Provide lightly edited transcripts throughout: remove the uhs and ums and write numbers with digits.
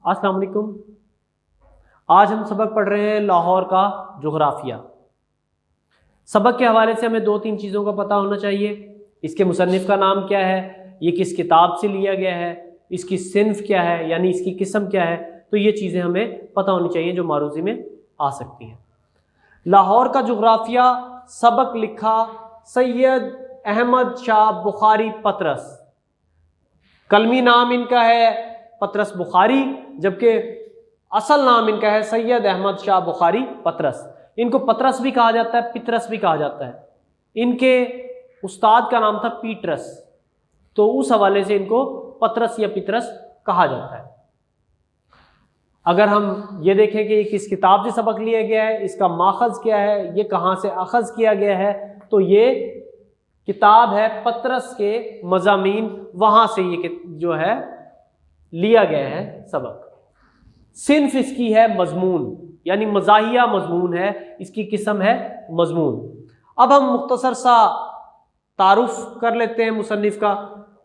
अस्सलाम वालेकुम। आज हम सबक पढ़ रहे हैं लाहौर का जोग्राफिया। सबक के हवाले से हमें दो तीन चीज़ों का पता होना चाहिए। इसके मुसन्निफ़ का नाम क्या है, ये किस किताब से लिया गया है, इसकी सिन्फ क्या है यानी इसकी किस्म क्या है, तो ये चीज़ें हमें पता होनी चाहिए जो मारूज़ी में आ सकती हैं। लाहौर का जोग्राफिया सबक लिखा सैयद अहमद शाह बुखारी पतरस। कलमी नाम इनका है पतरस बुखारी, जबकि असल नाम इनका है सैयद अहमद शाह बुखारी पतरस। इनको पतरस भी कहा जाता है, पितरस भी कहा जाता है। इनके उस्ताद का नाम था पीटरस, तो उस हवाले से इनको पतरस या पितरस कहा जाता है। अगर हम ये देखें कि किस किताब से सबक लिया गया है, इसका माखज़ क्या है, ये कहाँ से अखज़ किया गया है, तो ये किताब है पतरस के मज़ामीन, वहाँ से ये जो है लिया गया है सबक। सिन्फ इसकी है मजमून, यानी मज़ाहिया मजमून है, इसकी किस्म है मजमून। अब हम मुख्तसर सा तारुफ कर लेते हैं मुसन्निफ़ का।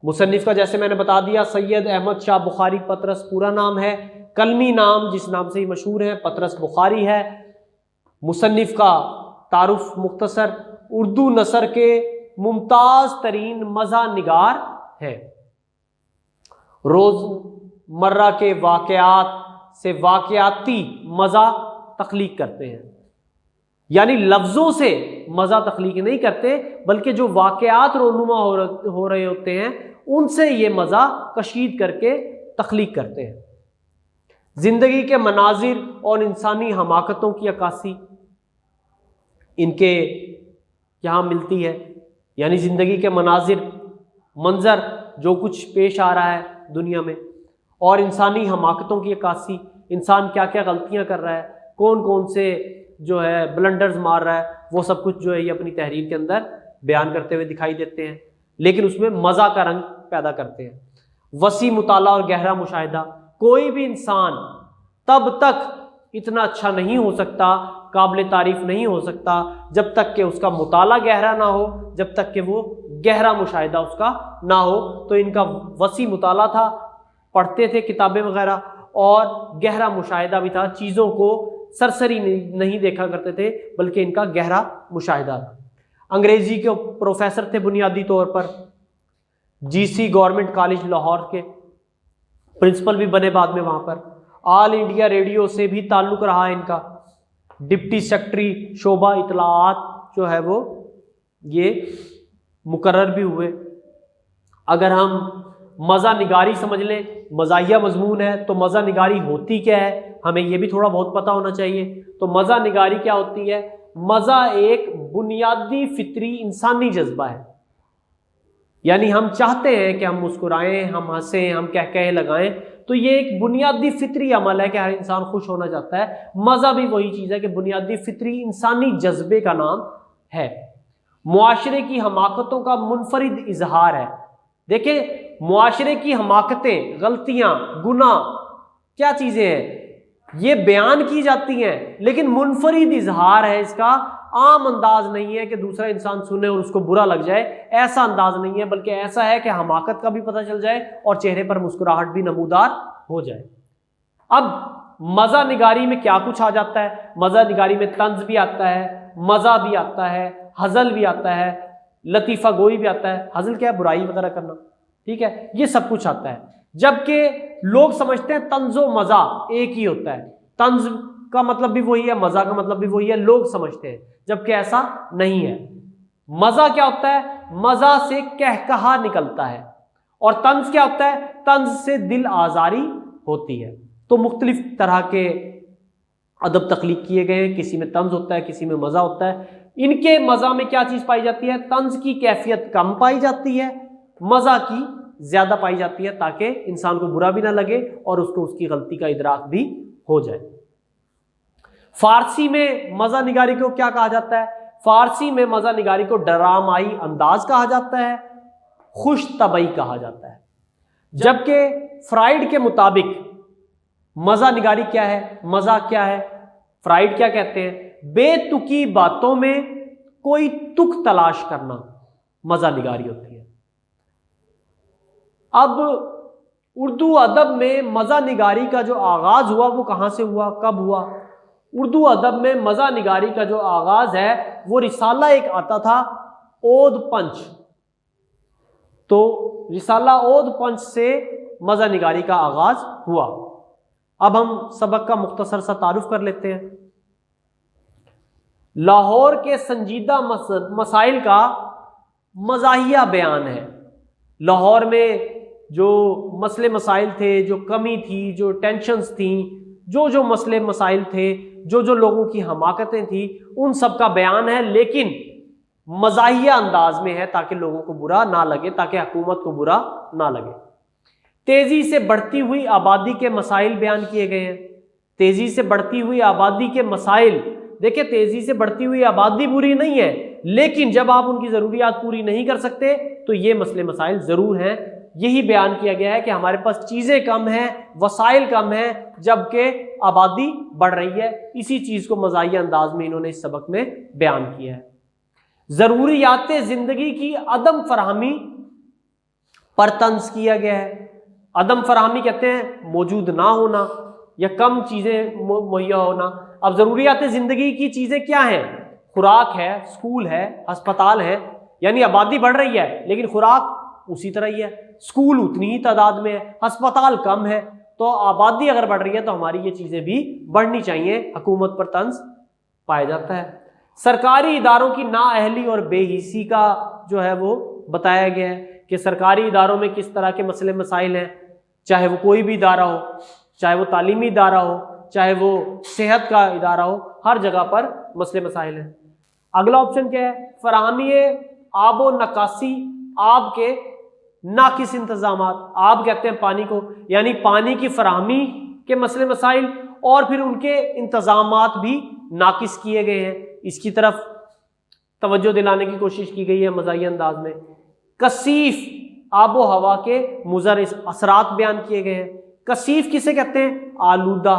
मुसन्निफ़ का जैसे मैंने बता दिया सैयद अहमद शाह बुखारी पतरस पूरा नाम है। कलमी नाम जिस नाम से ही मशहूर है पतरस बुखारी है। मुसन्निफ़ का तारुफ मुख्तसर, उर्दू नसर के मुमताज़ तरीन मज़ा निगार है। रोज़मर्रा के वाक़यात से वाक़याती मज़ा तख्लीक करते हैं, यानी लफ्ज़ों से मज़ा तख्लीक नहीं करते, बल्कि जो वाक़यात रोनुमा हो रहे होते हैं उनसे ये मज़ा कशीद करके तख्लीक करते हैं। ज़िंदगी के मनाजिर और इंसानी हमाकतों की अक्कासी इनके यहाँ मिलती है, यानी ज़िंदगी के मनाजिर, मंज़र जो कुछ पेश आ रहा है दुनिया में, और इंसानी हमाकतों की अक्कासी, इंसान क्या क्या गलतियाँ कर रहा है, कौन कौन से जो है ब्लंडर्स मार रहा है, वो सब कुछ जो है ये अपनी तहरीर के अंदर बयान करते हुए दिखाई देते हैं, लेकिन उसमें मज़ा का रंग पैदा करते हैं। वसी मुताला और गहरा मुशाहिदा, कोई भी इंसान तब तक इतना अच्छा नहीं हो सकता, काबिल तारीफ नहीं हो सकता, जब तक कि उसका मुताला गहरा ना हो, जब तक कि वो गहरा मुशाहिदा उसका ना हो। तो इनका वसी मुताला था, पढ़ते थे किताबें वगैरह, और गहरा मुशाहिदा भी था, चीज़ों को सरसरी नहीं देखा करते थे, बल्कि इनका गहरा मुशाहिदा था। अंग्रेज़ी के प्रोफेसर थे बुनियादी तौर पर, जीसी गवर्नमेंट कॉलेज लाहौर के प्रिंसिपल भी बने बाद में वहाँ पर। ऑल इंडिया रेडियो से भी ताल्लुक़ रहा है इनका। डिप्टी सेक्रेटरी शोबा इतलाआत जो है वो ये मुकर्रर भी हुए। अगर हम मज़ा निगारी समझ लें, मज़ाहिया मजमून है, तो मज़ा निगारी होती क्या है हमें ये भी थोड़ा बहुत पता होना चाहिए। तो मज़ा निगारी क्या होती है? मज़ा एक बुनियादी फितरी इंसानी जज्बा है, यानी हम चाहते हैं कि हम मुस्कुराएं, हम हंसें, हम कहकहे लगाएं, तो ये एक बुनियादी फितरी अमल है कि हर इंसान खुश होना चाहता है। मज़ा भी वही चीज़ है कि बुनियादी फितरी इंसानी जज्बे का नाम है। मुआशरे की हमाकतों का मुनफरिद इजहार है। देखिए, मुआशरे की हमाकतें, गलतियां, गुनाह क्या चीज़ें हैं, ये बयान की जाती हैं, लेकिन मुनफरिद इजहार है इसका। आम अंदाज नहीं है कि दूसरा इंसान सुने और उसको बुरा लग जाए, ऐसा अंदाज नहीं है, बल्कि ऐसा है कि हमाकत का भी पता चल जाए और चेहरे पर मुस्कुराहट भी नमूदार हो जाए। अब मज़ा निगारी में क्या कुछ आ जाता है? मज़ा निगारी में तंज भी आता है, मज़ा भी आता है, हज़ल भी आता है, लतीफ़ा गोई भी आता है। हज़ल क्या है? बुराई वगैरह करना, ठीक है, ये सब कुछ आता है। जबकि लोग समझते हैं तंज़ो मज़ा एक ही होता है, तंज का मतलब भी वही है, मज़ा का मतलब भी वही है, लोग समझते हैं, जबकि ऐसा नहीं है। मज़ा क्या होता है? मज़ा से कहकहा निकलता है, और तंज क्या होता है? तंज से दिल आज़ारी होती है। तो मुख्तलिफ तरह के अदब तख्लीक किए गए हैं, किसी में तंज होता है, किसी में मज़ा होता है। इनके मज़ा में क्या चीज़ पाई जाती है? तंज की कैफियत कम पाई जाती है, मज़ा की ज़्यादा पाई जाती है, ताकि इंसान को बुरा भी ना लगे और उसको उसकी गलती का इदराक भी हो जाए। फारसी में मज़ा निगारी को क्या कहा जाता है? फारसी में मज़ा निगारी को डरामाई अंदाज कहा जाता है, खुश तबई कहा जाता है। जबकि फ्राइड के मुताबिक मज़ा निगारी क्या है, मज़ा क्या है, फ्राइड क्या कहते हैं? बेतुकी बातों में कोई तुक तलाश करना मज़ा निगारी होती है। अब उर्दू अदब में मज़ा निगारी का जो आगाज़ हुआ वो कहाँ से हुआ, कब हुआ? उर्दू अदब में मज़ा निगारी का जो आगाज़ है वो रिसाला एक आता था ओद पंच, तो रिसाला ओद पंच से मज़ा निगारी का आगाज़ हुआ। अब हम सबक का मुख्तसर सा तारुफ कर लेते हैं। लाहौर के संजीदा मसाइल का मज़ाहिया बयान है। लाहौर में जो मसले मसाइल थे, जो कमी थी, जो टेंशन्स थी, जो मसले मसाइल थे, जो लोगों की हमाकतें थी, उन सब का बयान है, लेकिन मज़ाहिया अंदाज में है ताकि लोगों को बुरा ना लगे, ताकि हुकूमत को बुरा ना लगे। तेज़ी से बढ़ती हुई आबादी के मसाइल बयान किए गए हैं। तेज़ी से बढ़ती हुई आबादी के मसाइल, देखिए तेज़ी से बढ़ती हुई आबादी बुरी नहीं है, लेकिन जब आप उनकी ज़रूरियात पूरी नहीं कर सकते तो ये मसले मसाइल ज़रूर हैं। यही बयान किया गया है कि हमारे पास चीज़ें कम हैं, वसाइल कम हैं, जबकि आबादी बढ़ रही है। इसी चीज़ को मज़ाहिया अंदाज में इन्होंने इस सबक में बयान किया है। ज़रूरियात ज़िंदगी की अदम फराहमी पर तंज किया गया है। अदम फराहमी कहते हैं मौजूद ना होना या कम चीज़ें मुहैया होना। अब ज़रूरियात ज़िंदगी की चीज़ें क्या हैं? खुराक है, स्कूल है, अस्पताल है, यानी आबादी बढ़ रही है लेकिन खुराक उसी तरह ही है, स्कूल उतनी ही तादाद में है, अस्पताल कम है। तो आबादी अगर बढ़ रही है तो हमारी ये चीज़ें भी बढ़नी चाहिए। हुकूमत पर तंज पाया जाता है। सरकारी इदारों की नाअहली और बेहिसी का जो है वो बताया गया है कि सरकारी इदारों में किस तरह के मसले मसाइल हैं, चाहे वो कोई भी इदारा हो, चाहे वो तालीमी इदारा हो, चाहे वो सेहत का इदारा हो, हर जगह पर मसले मसाइल हैं। अगला ऑप्शन क्या है? फराहमी आबो नकासी, आब के नाकिस इंतजामात। आब कहते हैं पानी को, यानी पानी की फराहमी के मसले मसाइल और फिर उनके इंतजामात भी नाकिस किए गए हैं। इसकी तरफ तवज्जो दिलाने की कोशिश की गई है मज़ाहिया अंदाज में। कसीफ आबो हवा के मुज़र असरात बयान किए गए हैं। कसीफ किसे कहते हैं? आलूदा।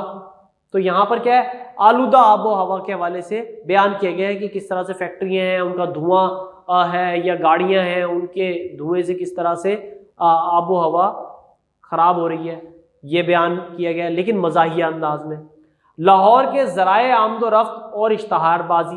तो यहाँ पर क्या है? आलूदा आबो हवा के हवाले से बयान किया गया है कि किस तरह से फैक्ट्रियाँ हैं, उनका धुआं है, या गाड़ियाँ हैं, उनके धुएं से किस तरह से आबो हवा ख़राब हो रही है, ये बयान किया गया है, लेकिन मज़ाहिया अंदाज में। लाहौर के ज़राए आमदोरफ्त और इश्तहारबाजी,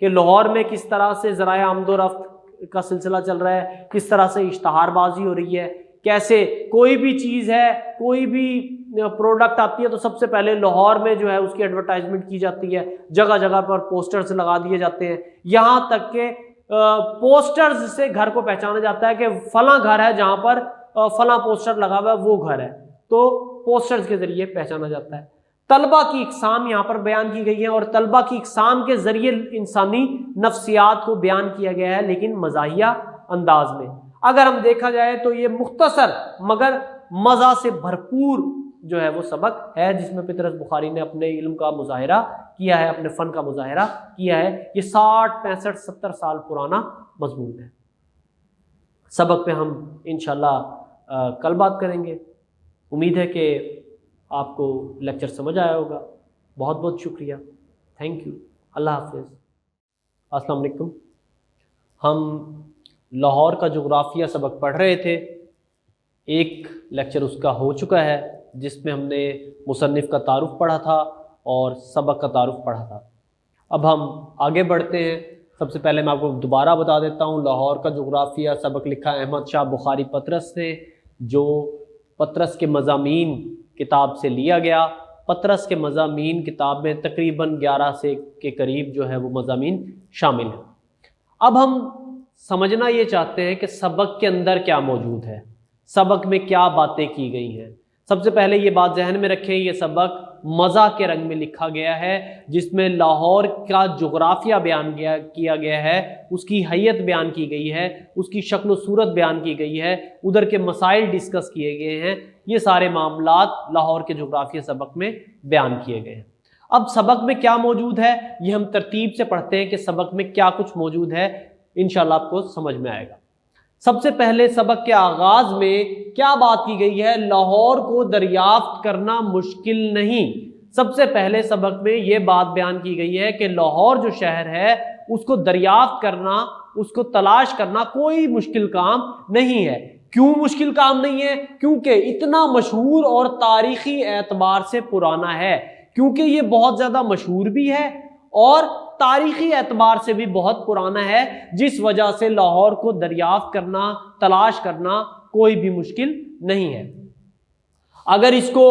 कि लाहौर में किस तरह से ज़राए आमदोरफ्त का सिलसिला चल रहा है, किस तरह से इश्तहारबाजी हो रही है, कैसे कोई भी चीज़ है, कोई भी प्रोडक्ट आती है तो सबसे पहले लाहौर में जो है उसकी एडवर्टाइजमेंट की जाती है, जगह जगह पर पोस्टर्स लगा दिए जाते हैं, यहाँ तक के पोस्टर्स से घर को पहचाना जाता है कि फला घर है जहाँ पर फला पोस्टर लगा हुआ है, वो घर है, तो पोस्टर्स के ज़रिए पहचाना जाता है। तलबा की इकसाम यहाँ पर बयान की गई है और तलबा की इकसाम के ज़रिए इंसानी नफ्सियात को बयान किया गया है, लेकिन मज़ाहिया अंदाज में। अगर हम देखा जाए तो ये मुख्तसर मगर मज़ा से भरपूर जो है वो सबक है, जिसमें पतरस बुखारी ने अपने इल्म का मुजाहिरा किया है, अपने फ़न का मुजाहिरा किया है। ये 60, 65, 70 साल पुराना मजमून है। सबक पे हम इंशाल्लाह कल बात करेंगे। उम्मीद है कि आपको लेक्चर समझ आया होगा। बहुत बहुत शुक्रिया, थैंक यू, अल्लाह हाफ़िज़। अस्सलाम वालेकुम। हम लाहौर का जोग्राफिया सबक पढ़ रहे थे। एक लेक्चर उसका हो चुका है जिसमें हमने मुसन्निफ़ का तारुफ पढ़ा था और सबक का तारुफ पढ़ा था। अब हम आगे बढ़ते हैं। सबसे पहले मैं आपको दोबारा बता देता हूँ, लाहौर का जोग्राफिया सबक लिखा अहमद शाह बुखारी पतरस ने, जो पतरस के मज़ामीन किताब से लिया गया। पतरस के मज़ामीन किताब में तकरीबन 11 से के करीब जो है वो मज़ामीन शामिल हैं। अब हम समझना ये चाहते हैं कि सबक के अंदर क्या मौजूद है, सबक में क्या बातें की गई हैं। सबसे पहले ये बात जहन में रखें, ये सबक मज़ा के रंग में लिखा गया है, जिसमें लाहौर का जोग्राफिया बयान किया गया है, उसकी हैयत बयान की गई है, उसकी शक्ल सूरत बयान की गई है, उधर के मसाइल डिस्कस किए गए हैं। ये सारे मामलात लाहौर के जोग्राफिया सबक में बयान किए गए हैं। अब सबक में क्या मौजूद है ये हम तरतीब से पढ़ते हैं कि सबक में क्या कुछ मौजूद है, इंशाल्लाह आपको समझ में आएगा। सबसे पहले सबक के आगाज में क्या बात की गई है? लाहौर को दरियाफ्त करना मुश्किल नहीं। सबसे पहले सबक में यह बात बयान की गई है कि लाहौर जो शहर है उसको दरियाफ्त करना, उसको तलाश करना कोई मुश्किल काम नहीं है। क्यों मुश्किल काम नहीं है? क्योंकि इतना मशहूर और तारीखी एतबार से पुराना है, क्योंकि ये बहुत ज्यादा मशहूर भी है और तारीखी एतबार से भी बहुत पुराना है, जिस वजह से लाहौर को दरियाफ्त करना, तलाश करना कोई भी मुश्किल नहीं है। अगर इसको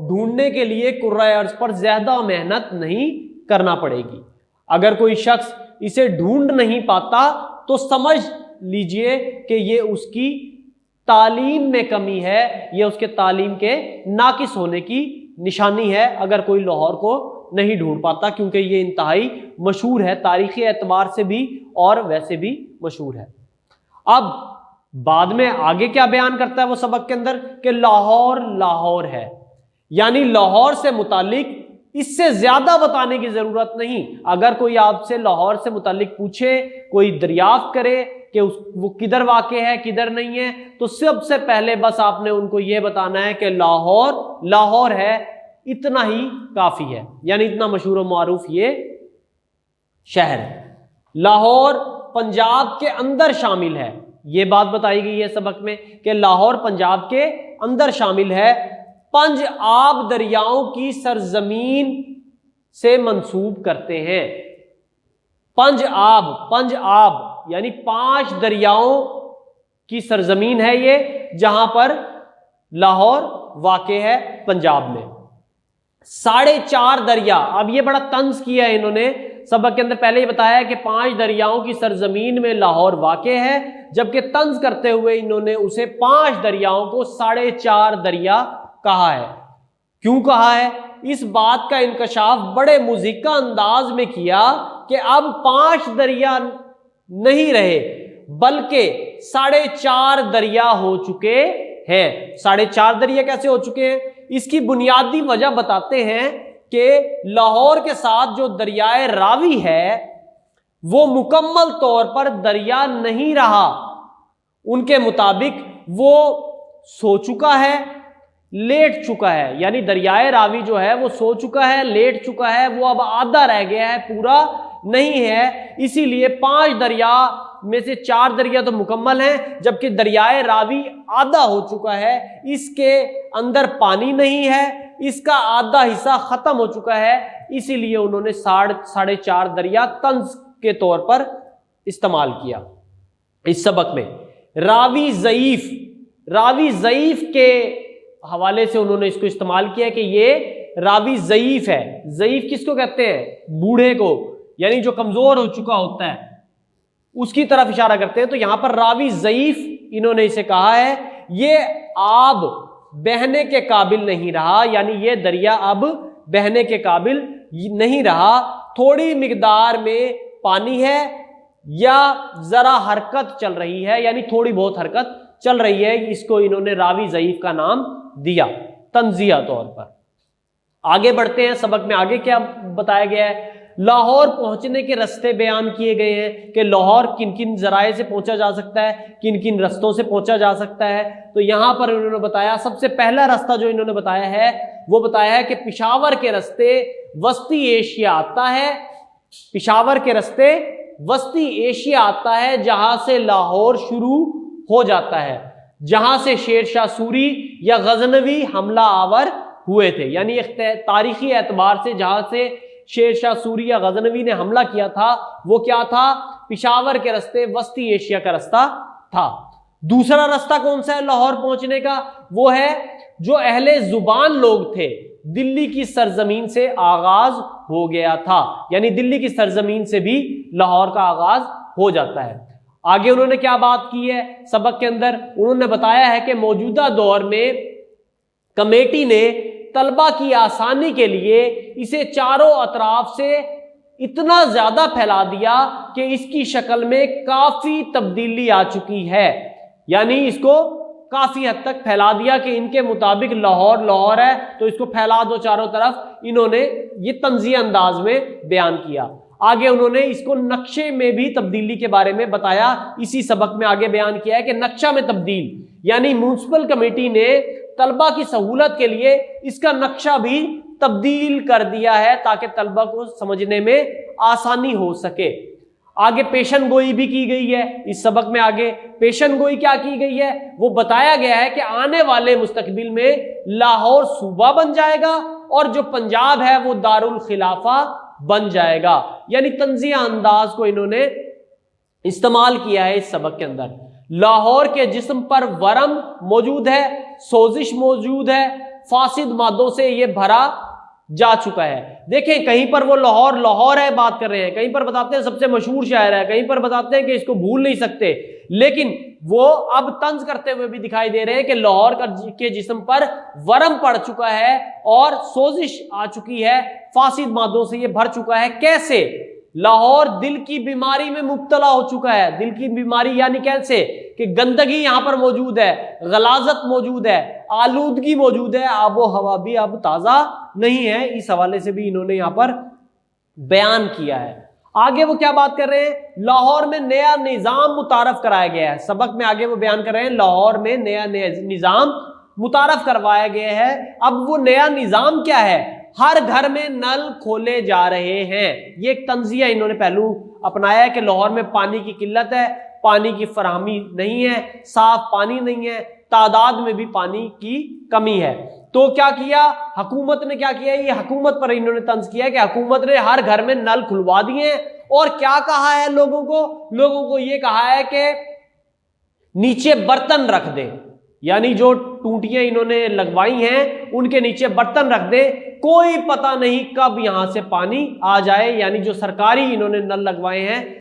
ढूंढने के लिए कुर्राए अर्ज पर ज्यादा मेहनत नहीं करना पड़ेगी। अगर कोई शख्स इसे ढूंढ नहीं पाता तो समझ लीजिए कि ये उसकी तालीम में कमी है, ये उसके तालीम के नाकिस होने की निशानी है अगर कोई लाहौर को नहीं ढूंढ पाता, क्योंकि ये इंतहाई मशहूर है, तारीखी एतबार से भी और वैसे भी मशहूर है। अब बाद में आगे क्या बयान करता है वो सबक के अंदर कि लाहौर लाहौर है, यानी लाहौर से मुतालिक इससे ज्यादा बताने की जरूरत नहीं। अगर कोई आपसे लाहौर से मुतालिक पूछे, कोई दरियाफ्त करे कि वो किधर वाक़े है किधर नहीं है, तो सबसे पहले बस आपने उनको यह बताना है कि लाहौर लाहौर है, इतना ही काफी है, यानी इतना मशहूर व मारूफ ये शहर है। लाहौर पंजाब के अंदर शामिल है, ये बात बताई गई है सबक में कि लाहौर पंजाब के अंदर शामिल है। पंज आब दरियाओं की सरजमीन से मंसूब करते हैं। पंज आब यानी 5 दरियाओं की सरजमीन है ये, जहां पर लाहौर वाक़े है पंजाब में। 4.5 दरिया, अब ये बड़ा तंज किया है इन्होंने सबक के अंदर, पहले ही बताया कि 5 दरियाओं की सरजमीन में लाहौर वाक़े है, जबकि तंज करते हुए इन्होंने उसे 5 दरियाओं को 4.5 दरिया कहा है। क्यों कहा है? इस बात का इंकशाफ बड़े मुज़िक्का अंदाज में किया कि अब 5 दरिया नहीं रहे बल्कि 4.5 दरिया हो चुके हैं। 4.5 दरिया कैसे हो चुके हैं? इसकी बुनियादी वजह बताते हैं कि लाहौर के साथ जो दरियाए रावी है वो मुकम्मल तौर पर दरिया नहीं रहा। उनके मुताबिक वो सो चुका है, लेट चुका है, यानी दरियाए रावी जो है वो सो चुका है, लेट चुका है, वो अब आधा रह गया है, पूरा नहीं है। इसीलिए 5 दरिया में से 4 दरिया तो मुकम्मल हैं, जबकि दरियाए रावी आधा हो चुका है, इसके अंदर पानी नहीं है, इसका आधा हिस्सा खत्म हो चुका है। इसीलिए उन्होंने 4.5 दरिया तंज के तौर पर इस्तेमाल किया इस सबक में। रावी ज़ईफ के हवाले से उन्होंने इसको इस्तेमाल किया कि ये रावी ज़ईफ है। ज़ईफ किसको कहते हैं? बूढ़े को, यानी जो कमजोर हो चुका होता है उसकी तरफ इशारा करते हैं। तो यहां पर रावी ज़ईफ इन्होंने इसे कहा है। ये आब बहने के काबिल नहीं रहा, यानी ये दरिया अब बहने के काबिल नहीं रहा। थोड़ी मिकदार में पानी है या जरा हरकत चल रही है, यानी थोड़ी बहुत हरकत चल रही है, इसको इन्होंने रावी ज़ईफ का नाम दिया तंजिया तौर पर। आगे बढ़ते हैं, सबक में आगे क्या बताया गया है? लाहौर पहुंचने के रास्ते बयान किए गए हैं कि लाहौर किन किन जराए से पहुंचा जा सकता है, किन किन रस्तों से पहुंचा जा सकता है। तो यहां पर उन्होंने बताया, सबसे पहला रास्ता जो इन्होंने बताया है वो बताया है कि पिशावर के रास्ते वस्ती एशिया आता है। पिशावर के रास्ते वस्ती एशिया आता है, जहां से लाहौर शुरू हो जाता है, जहां से शेरशाह सूरी या गजनवी हमला आवर हुए थे। यानी एक तारीखी एतबार से जहां से शेरशाह सूरी या गजनवी ने हमला किया था वो क्या था? पिशावर के रास्ते वस्ती एशिया का रास्ता था। दूसरा रास्ता कौन सा है लाहौर पहुंचने का? वो है जो अहले जुबान लोग थे, दिल्ली की सरजमीन से आगाज हो गया था, यानी दिल्ली की सरजमीन से भी लाहौर का आगाज हो जाता है। आगे उन्होंने क्या बात की है सबक के अंदर? उन्होंने बताया है कि मौजूदा दौर में कमेटी ने तलबा की आसानी के लिए इसे चारों अतराफ से इतना ज्यादा फैला दिया कि इसकी शक्ल में काफी तब्दीली आ चुकी है। यानी इसको काफी हद तक फैला दिया कि इनके मुताबिक लाहौर लाहौर है तो इसको फैला दो चारों तरफ। इन्होंने ये तंज़िया अंदाज में बयान किया। आगे उन्होंने इसको नक्शे में भी तब्दीली के बारे में बताया। इसी सबक में आगे बयान किया है कि नक्शा में तब्दील, यानी म्युनिसिपल कमेटी ने तलबा की सहूलत के लिए इसका नक्शा भी तब्दील कर दिया है ताकि तलबा को समझने में आसानी हो सके। आगे पेशन गोई भी की गई है इस सबक में। आगे पेशन गोई क्या की गई है, वो बताया गया है कि आने वाले मुस्तकबिल में लाहौर सूबा बन जाएगा और जो पंजाब है वो दारुल खिलाफा बन जाएगा। यानी तंजिया अंदाज को इन्होंने इस्तेमाल किया है इस सबक के अंदर। लाहौर के जिस्म पर वरम मौजूद है, सोजिश मौजूद है, फासिद मादों से यह भरा जा चुका है। देखें कहीं पर वो लाहौर लाहौर है बात कर रहे हैं, कहीं पर बताते हैं सबसे मशहूर शायर है, कहीं पर बताते हैं कि इसको भूल नहीं सकते, लेकिन वो अब तंज करते हुए भी दिखाई दे रहे हैं कि लाहौर के जिस्म पर वरम पड़ चुका है और सोजिश आ चुकी है, फासिद मादों से ये भर चुका है। कैसे? लाहौर दिल की बीमारी में मुब्तला हो चुका है। दिल की बीमारी यानी कैसे कि गंदगी यहां पर मौजूद है, गलाजत मौजूद है, आलूदगी मौजूद है, आबो हवा भी अब ताजा नहीं है। इस हवाले से भी इन्होंने यहां पर बयान किया है। आगे वो क्या बात कर रहे हैं, लाहौर में नया निजाम मुतारफ कराया गया है। सबक में आगे वो बयान कर रहे हैं लाहौर में नया निजाम मुतारफ करवाया गया है। अब वो नया निजाम क्या है, हर घर में नल खोले जा रहे हैं। ये एक तंजिया इन्होंने पहलू अपनाया है कि लाहौर में पानी की किल्लत है, पानी की फराहमी नहीं है, साफ पानी नहीं है, तादाद में भी पानी की कमी है। तो क्या किया हुकूमत ने, क्या किया, ये हुकूमत पर इन्होंने तंज किया कि हुकूमत ने हर घर में नल खुलवा दिए और क्या कहा है लोगों को ये कहा है कि नीचे बर्तन रख दे, यानी जो टूटियां इन्होंने लगवाई हैं उनके नीचे बर्तन रख दे, कोई पता नहीं कब यहां से पानी आ जाए। यानी जो सरकारी इन्होंने नल लगवाए हैं,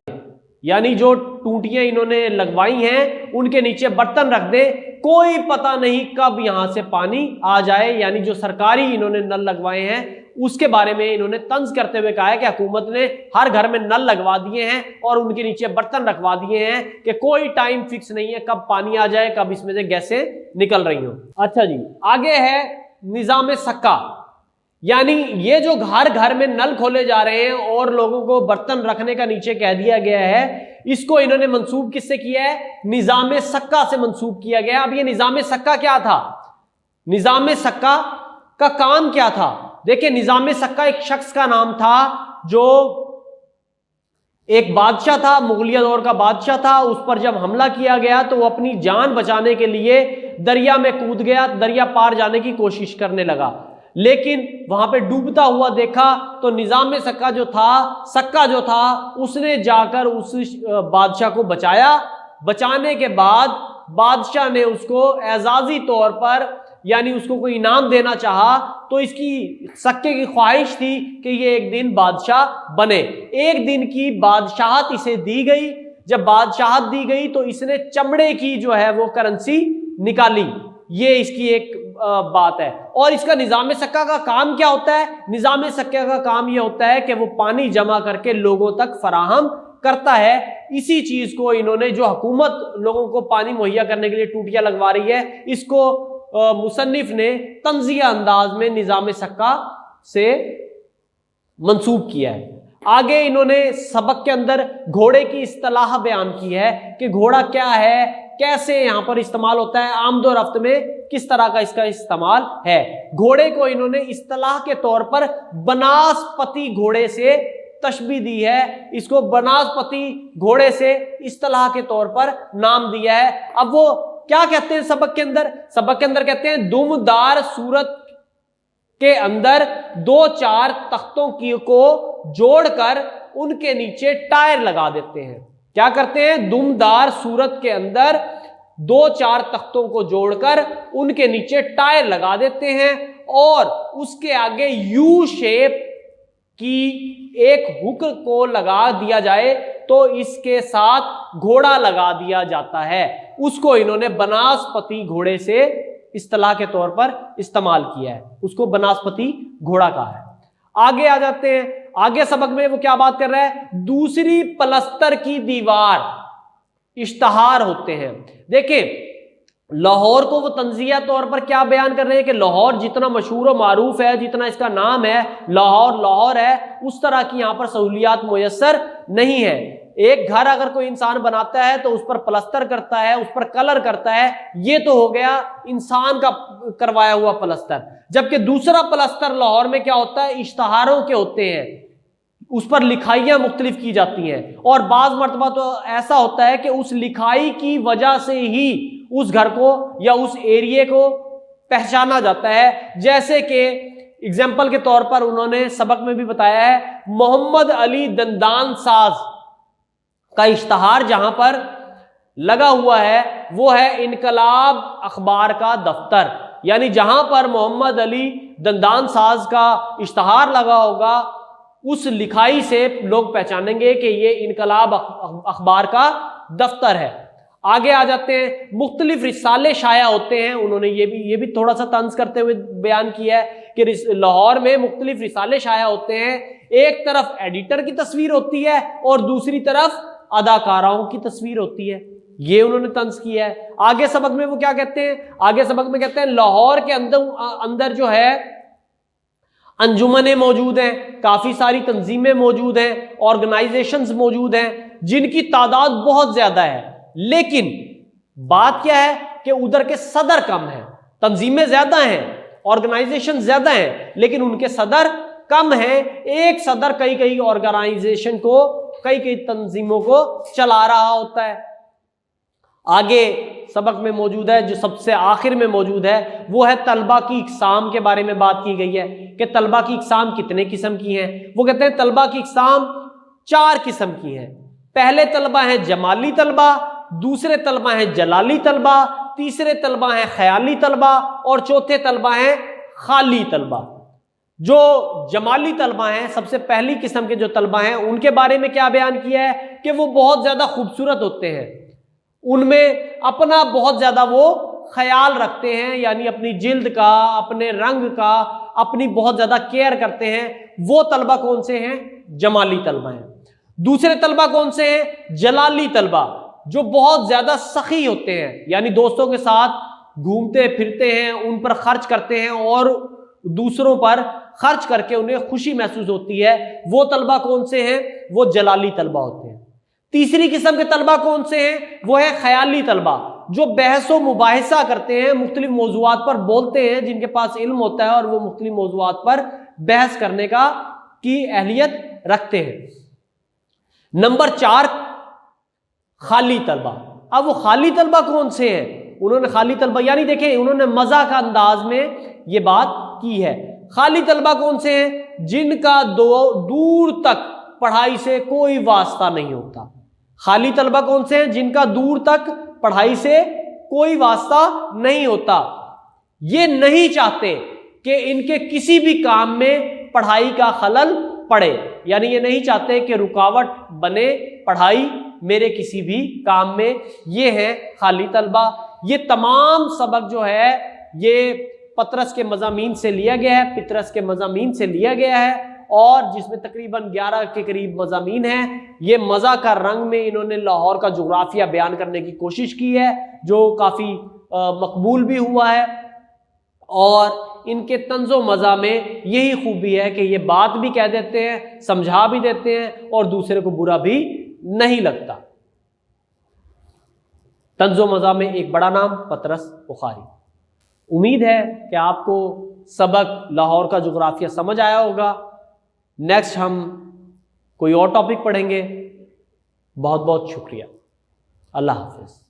यानी जो टूटियां इन्होंने लगवाई हैं उनके नीचे बर्तन रख दे, कोई पता नहीं कब यहां से पानी आ जाए। यानी जो सरकारी इन्होंने नल लगवाए हैं उसके बारे में इन्होंने तंज करते हुए कहा है कि हुकूमत ने हर घर में नल लगवा दिए हैं और उनके नीचे बर्तन रखवा दिए हैं कि कोई टाइम फिक्स नहीं है कब पानी आ जाए, कब इसमें से गैसें निकल रही हो। अच्छा जी, आगे है निजाम सक्का, यानी ये जो घर घर में नल खोले जा रहे हैं और लोगों को बर्तन रखने का नीचे कह दिया गया है, इसको इन्होंने मंसूब किससे किया है, निजाम सक्का से मंसूब किया गया। अब ये निजाम सक्का क्या था, निजाम सक्का का काम क्या था? देखिए निजाम सक्का एक शख्स का नाम था जो एक बादशाह था, मुगलिया दौर का बादशाह था। उस पर जब हमला किया गया तो वो अपनी जान बचाने के लिए दरिया में कूद गया, दरिया पार जाने की कोशिश करने लगा, लेकिन वहां पे डूबता हुआ देखा तो निजाम सक्का जो था उसने जाकर उस बादशाह को बचाया। बचाने के बाद बादशाह ने उसको एजाजी तौर पर, यानी उसको कोई इनाम देना चाहा, तो इसकी सक्के की ख्वाहिश थी कि ये एक दिन बादशाह बने। एक दिन की बादशाहत इसे दी गई। जब बादशाहत दी गई तो इसने चमड़े की जो है वो करेंसी निकाली। ये इसकी एक बात है। और इसका निजाम सक्का का काम क्या होता है? निजाम सक्का का काम यह होता है कि वो पानी जमा करके लोगों तक फराहम करता है। इसी चीज को इन्होंने, जो हुकूमत लोगों को पानी मुहैया करने के लिए टूटियां लगवा रही है, इसको मुसन्निफ ने तंजिया अंदाज में निजाम सक्का से मंसूब किया है। आगे इन्होंने सबक के अंदर घोड़े की इस्तिलाह बयान की है कि घोड़ा क्या है, कैसे यहां पर इस्तेमाल होता है, आमदो रफ्त में किस तरह का इसका इस्तेमाल है। घोड़े को इन्होंने इस्तिलाह के तौर पर बनास्पति घोड़े से तशबीह दी है। इसको बनास्पति घोड़े से इस्तिलाह के तौर पर नाम दिया है। अब वो क्या कहते हैं सबक के अंदर कहते हैं दुमदार सूरत के अंदर 2-4 तख्तों को जोड़कर उनके नीचे टायर लगा देते हैं। क्या करते हैं? दुमदार सूरत के अंदर 2-4 तख्तों को जोड़कर उनके नीचे टायर लगा देते हैं और उसके आगे यू शेप की एक हुक को लगा दिया जाए तो इसके साथ घोड़ा लगा दिया जाता है। उसको इन्होंने बनास्पति घोड़े से इस्तिलाह के तौर पर इस्तेमाल किया है, उसको बनास्पति घोड़ा कहा है। आगे आ जाते हैं। आगे सबक में वो क्या बात कर रहा है? दूसरी पलस्तर की दीवार इश्तहार होते हैं। देखिए लाहौर को वो तंजिया तौर पर क्या बयान कर रहे हैं कि लाहौर जितना मशहूर और मारूफ है, जितना इसका नाम है लाहौर है, उस तरह की यहां पर सहूलियात मुयस्सर नहीं है। एक घर अगर कोई इंसान बनाता है तो उस पर प्लस्तर करता है, उस पर कलर करता है, ये तो हो गया इंसान का करवाया हुआ प्लस्तर। जबकि दूसरा प्लस्तर लाहौर में क्या होता है? इश्तहारों के होते हैं। उस पर लिखाइयाँ मुख्तलिफ की जाती हैं, और बाज़ मरतबा तो ऐसा होता है कि उस लिखाई की वजह से ही उस घर को या उस एरिए को पहचाना जाता है। जैसे कि एग्जाम्पल के तौर पर उन्होंने सबक में भी बताया है, मोहम्मद अली दंदान साज का इश्तहार जहां पर लगा हुआ है वो है इनकलाब अखबार का दफ्तर, यानी जहां पर मोहम्मद अली दंदान साज का इश्तहार लगा होगा उस लिखाई से लोग पहचानेंगे कि ये इनकलाब अखबार का दफ्तर है। आगे आ जाते हैं, मुख्तलिफ रिसाले शाया होते हैं। उन्होंने ये भी थोड़ा सा तंज करते हुए बयान किया है कि लाहौर में मुख्तलिफ रिसाले शाया होते हैं। एक तरफ एडिटर की तस्वीर होती है और दूसरी तरफ अदाकाराओं की तस्वीर होती है, ये उन्होंने तंज किया है। आगे सबक में वो क्या कहते हैं, आगे सबक में कहते हैं लाहौर के अंदर जो है अंजुमनें मौजूद हैं, काफी सारी तंजीमें मौजूद हैं, ऑर्गेनाइजेशंस मौजूद हैं जिनकी तादाद बहुत ज्यादा है, लेकिन बात क्या है कि उधर के सदर कम है। तंजीमें ज्यादा हैं, ऑर्गेनाइजेशन ज्यादा हैं, लेकिन उनके सदर कम है। एक सदर कई कई ऑर्गेनाइजेशन को, कई कई तंजीमों को चला रहा होता है। आगे सबक में मौजूद है, जो सबसे आखिर में मौजूद है, वो है तलबा की इकसाम के बारे में बात की गई है कि तलबा की इकसाम कितने किस्म की हैं। वो कहते हैं तलबा की इकसाम 4 किस्म की हैं। पहले तलबा हैं जमाली तलबा, दूसरे तलबा हैं जलाली तलबा, तीसरे तलबा हैं ख्याली तलबा और चौथे तलबा हैं खाली तलबा। जो जमाली तलबा हैं, सबसे पहली किस्म के जो तलबा हैं, उनके बारे में क्या बयान किया है कि वो बहुत ज्यादा खूबसूरत होते हैं, उनमें अपना बहुत ज्यादा वो ख्याल रखते हैं, यानी अपनी जिल्द का, अपने रंग का, अपनी बहुत ज्यादा केयर करते हैं। वो तलबा कौन से हैं? जमाली तलबा हैं। दूसरे तलबा कौन से हैं? जलाली तलबा, जो बहुत ज्यादा सखी होते हैं, यानी दोस्तों के साथ घूमते फिरते हैं, उन पर खर्च करते हैं और दूसरों पर खर्च करके उन्हें खुशी महसूस होती है। वो तलबा कौन से हैं? वो जलाली तलबा होते हैं। तीसरी किस्म के तलबा कौन से हैं? वो है ख्याली तलबा, जो बहसो मुबाहिसा करते हैं, मुख्तलिफ मौजूआत पर बोलते हैं, जिनके पास इल्म होता है और वो मुख्तलिफ मौजूआत पर बहस करने की अहलियत रखते हैं। नंबर 4 खाली तलबा। अब वो खाली तलबा कौन से हैं? उन्होंने खाली तलबा, यानी देखें उन्होंने मजा का अंदाज में ये बात की है। खाली तलबा कौन से हैं? जिनका दूर तक पढ़ाई से कोई वास्ता नहीं होता। खाली तलबा कौन से हैं? जिनका दूर तक पढ़ाई से कोई वास्ता नहीं होता। ये नहीं चाहते कि इनके किसी भी काम में पढ़ाई का खलल पड़े, यानी ये नहीं चाहते कि रुकावट बने पढ़ाई मेरे किसी भी काम में। ये है खाली तलबा। ये तमाम सबक जो है ये पतरस के मज़ामीन से लिया गया है, पितरस के मज़ामीन से लिया गया है, और जिसमें तकरीबन 11 के करीब मज़ामीन हैं। ये मज़ा का रंग में इन्होंने लाहौर का जोग्राफिया बयान करने की कोशिश की है, जो काफ़ी मकबूल भी हुआ है। और इनके तंज़ो मज़ा में यही खूबी है कि ये बात भी कह देते हैं, समझा भी देते हैं और दूसरे को बुरा भी नहीं लगता। तंज़ो मज़ा में एक बड़ा नाम पतरस बुखारी। उम्मीद है कि आपको सबक लाहौर का जोग्राफिया समझ आया होगा। नेक्स्ट हम कोई और टॉपिक पढ़ेंगे। बहुत बहुत शुक्रिया। अल्लाह हाफ़िज़।